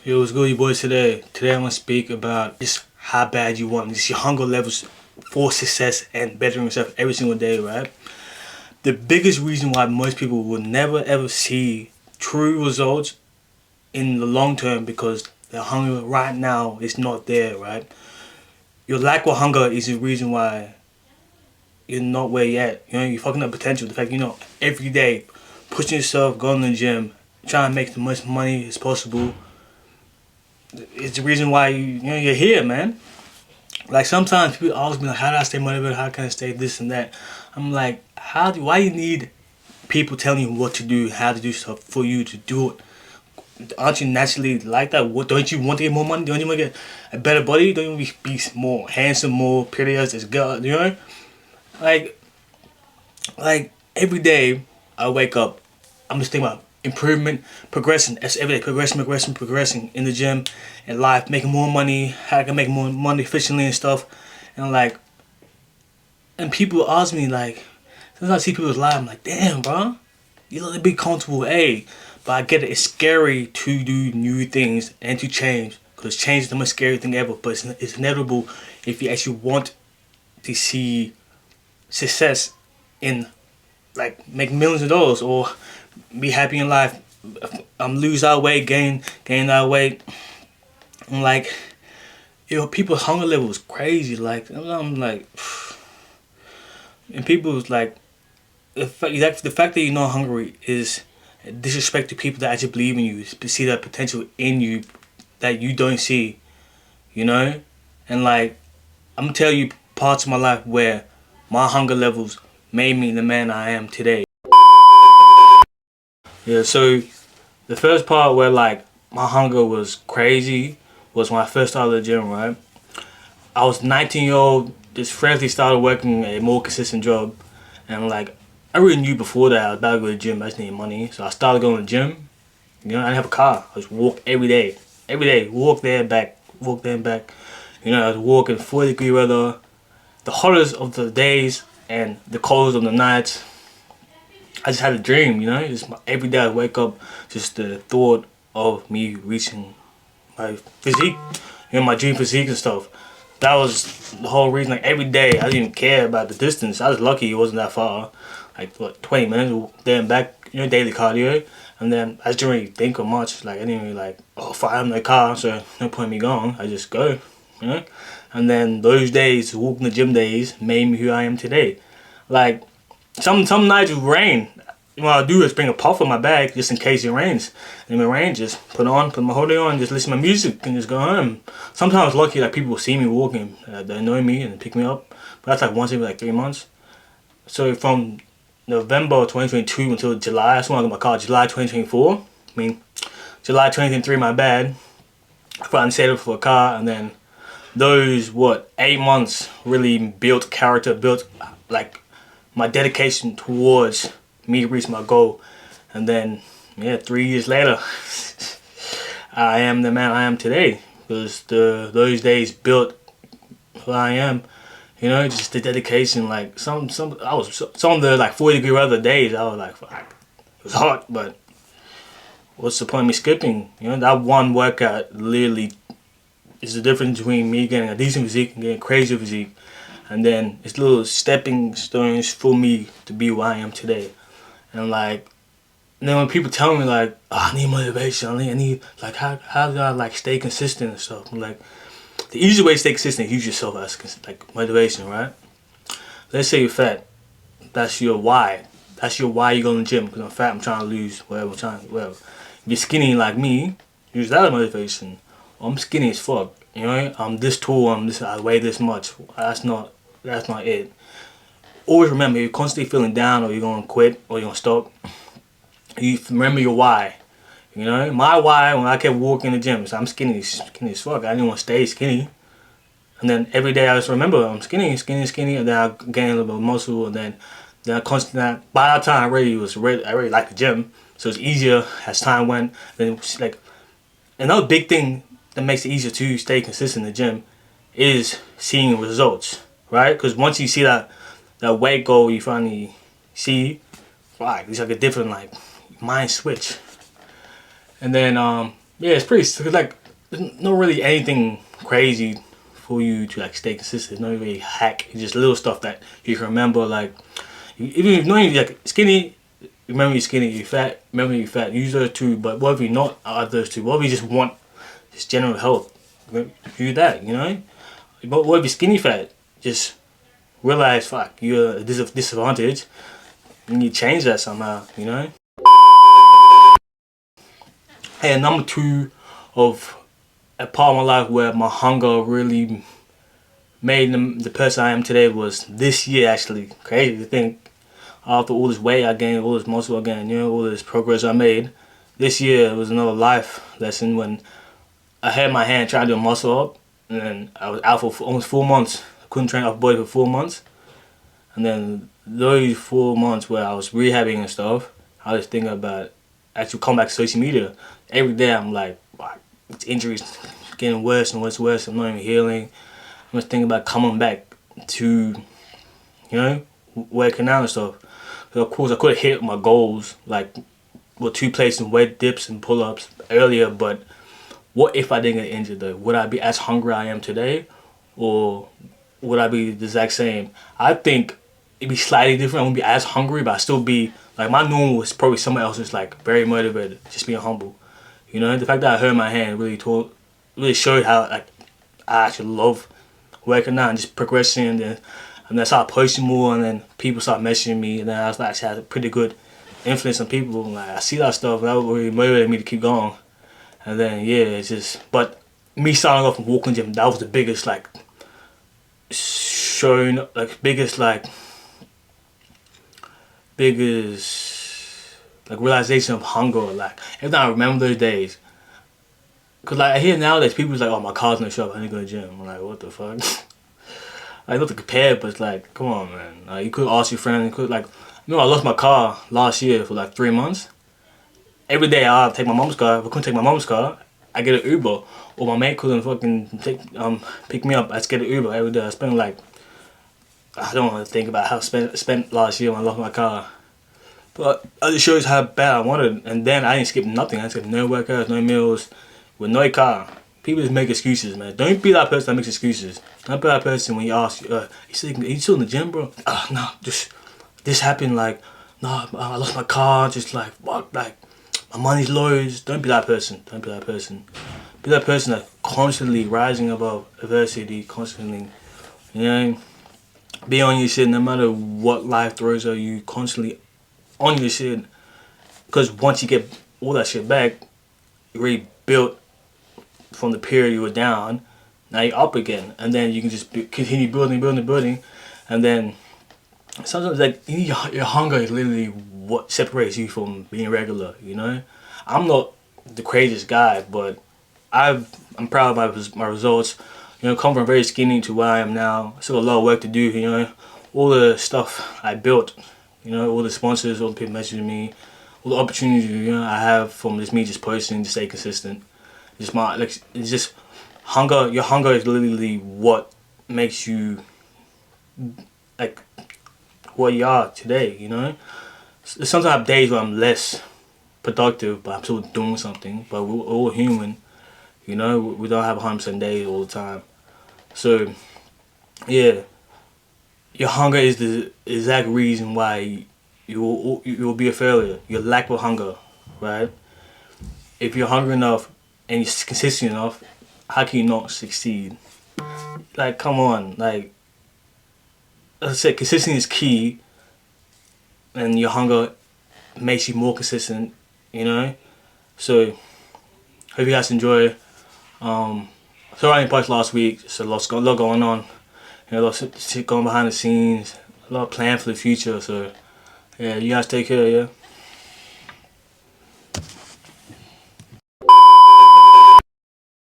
Yo, what's good, you boys? Today I'm gonna speak about just how bad you want, just your hunger levels for success and bettering yourself every single day, right? The biggest reason why most people will never ever see true results in the long term because their hunger right now is not there, right? Your lack of hunger is the reason why you're not where you're at. You know, you're fucking up potential. The fact every day pushing yourself, going to the gym, trying to make the most money as possible. It's the reason why you're here, man. Like sometimes people ask me like, how do I stay motivated? How can I stay this and that? I'm like, why you need people telling you what to do, how to do stuff for you to do it? Aren't you naturally like that? What, don't you want to get more money? Don't you want to get a better body? Don't you want to be more handsome, more pretty as this girl? You know, like like every day I wake up, I'm just thinking about improvement, progressing. That's every day, progressing in the gym, in life, making more money, how I can make more money efficiently and stuff. And like, and people ask me like, sometimes I see people's life, I'm like, damn, bro, you look a bit comfortable, hey. But I get it, it's scary to do new things and to change. Because change is the most scary thing ever, but it's inevitable if you actually want to see success in like make millions of dollars or be happy in life. Lose our weight, gain our weight. I'm like, people's hunger level is crazy. Like I'm like, and people's like the fact that you're not hungry is disrespect to people that actually believe in you, to see that potential in you that you don't see, you know. And like, I'm gonna tell you parts of my life where my hunger levels made me the man I am today. Yeah, so the first part where like my hunger was crazy was when I first started the gym, right? I was 19-year-old, just freshly started working a more consistent job, and like I already knew before that I was about to go to the gym. I just needed money, so I started going to the gym. You know, I didn't have a car. I just walk every day, walk there and back, walk there and back. You know, I was walking 40-degree weather, the hottest of the days and the coldest of the nights. I just had a dream, you know. Just every day I wake up, just the thought of me reaching my physique, my dream physique and stuff. That was the whole reason. Like every day, I didn't even care about the distance. I was lucky it wasn't that far, like what 20 minutes there and back. Daily cardio, and then I just didn't really think of much. Like I didn't really like, oh, if I have my car, so no point in me going. I just go, you know. And then those days, walking the gym days, made me who I am today. Like some nights it rain. What I do is bring a puff in my bag just in case it rains. And when it rains, just put my hoodie on, just listen to my music and just go home. Sometimes lucky like people will see me walking, they know me and pick me up. But that's like once every like 3 months. So from November 2022 until July, that's when I got my car. July 2024. I mean, July 2023, my bad. I finally settled for a car, and then those 8 months really built character, built like my dedication towards me reach my goal. And then 3 years later, I am the man I am today because those days built who I am. You know, just the dedication. Like some of the like 40-degree weather days, I was like, fuck, it was hot, but what's the point of me skipping? You know, that one workout literally is the difference between me getting a decent physique and getting crazy physique. And then it's little stepping stones for me to be who I am today. And like, and then when people tell me like, oh, I need motivation, I need like, how do I like stay consistent and stuff? I'm like, the easy way to stay consistent is use yourself as like motivation, right? Let's say you're fat. That's your why. That's your why you go to the gym. Because I'm fat, I'm trying to lose whatever, If you're skinny like me, use that as motivation. I'm skinny as fuck. You know, I'm this tall. I weigh this much. That's not it. Always remember, you're constantly feeling down, or you're gonna quit, or you're gonna stop. You remember your why. You know, my why when I kept walking in the gym is I'm skinny as fuck. I didn't want to stay skinny. And then every day I just remember I'm skinny, and then I gain a little bit of muscle, and then I constantly. By that time, I really liked the gym, so it's easier as time went. Then like another big thing that makes it easier to stay consistent in the gym is seeing results, right? Because once you see that weight goal, you finally see, right, it's like a different like mind switch. And then Yeah, it's pretty, cause like, there's not really anything crazy for you to like stay consistent. No really hack. It's just little stuff that you can remember. Like, even if you're not even like skinny, remember you're skinny. You're fat, remember you're fat. Use those two. But what if you're not out of those two? What if you just want just general health? Do that, you know. But what if you're skinny fat? Just realize, fuck, you're a disadvantage. You need to change that somehow, you know. Hey, and number two of a part of my life where my hunger really made the person I am today was this year actually. Crazy to think after all this weight I gained, all this muscle I gained, you know, all this progress I made. This year was another life lesson when I had my hand trying to do a muscle up and then I was out for almost 4 months. I couldn't train off body for 4 months. And then those 4 months where I was rehabbing and stuff, I was thinking about actually come back to social media. Every day I'm like, wow, it's injuries getting worse and worse. I'm not even healing. I'm just thinking about coming back to, you know, working out and stuff. So of course I could have hit my goals, like with 2 plates and weight dips and pull-ups earlier, but what if I didn't get injured though? Would I be as hungry I am today? Or would I be the exact same? I think it'd be slightly different. I wouldn't be as hungry, but I'd still be, like my normal is probably someone else who's like very motivated, just being humble. You know, the fact that I hurt my hand really showed how like I actually love working out and just progressing, and then I started posting more, and then people started messaging me, and then I was like, actually had a pretty good influence on people. And, like I see that stuff, and that really motivated me to keep going. And then yeah, it's just, but me starting off from walking gym, that was the biggest like showing, like biggest like realization of hunger. Like every time I remember those days, cause like I hear nowadays people's like, oh my car's in the shop, I need to go to the gym. I'm like, what the fuck? I not to compare, but it's like, come on, man. You could ask your friend. You could like, I lost my car last year for like 3 months. Every day I'll take my mom's car. If I couldn't take my mom's car, I get an Uber. Or my mate couldn't fucking pick me up. I just get an Uber every day. I spent like, I don't want to think about how I spent last year when I lost my car. But it just shows how bad I wanted. And then I didn't skip nothing. I didn't skip no workouts, no meals, with no car. People just make excuses, man. Don't be that person that makes excuses. Don't be that person when you ask, you still in the gym, bro? No, just this happened. Like, no, I lost my car. Just like, what? Like, my money's low. Just don't be that person. Don't be that person. Be that person that constantly rising above adversity, constantly, you know, be on your shit no matter what life throws at you. Constantly on your shit, because once you get all that shit back, you already built from the period you were down. Now you're up again, and then you can just continue building, and then sometimes like your hunger is literally what separates you from being regular. You know, I'm not the craziest guy, but I'm proud of my results. You know, come from very skinny to where I am now. Still a lot of work to do. You know, all the stuff I built. You know, all the sponsors, all the people messaging me, all the opportunities I have from just me just posting to stay consistent. It's just hunger. Your hunger is literally what makes you like what you are today. You know, sometimes I have days where I'm less productive, but I'm still doing something. But we're all human. You know, we don't have 100% days all the time. So yeah, your hunger is the exact reason why you will be a failure. Your lack of hunger, right? If you're hungry enough and you're consistent enough, how can you not succeed? Like, come on. Like I said, consistency is key, and your hunger makes you more consistent. You know. So hope you guys enjoy. So I didn't post last week. So a lot going on. You know, a lot of shit going behind the scenes. A lot of plan for the future. So yeah, you guys take care. Yeah.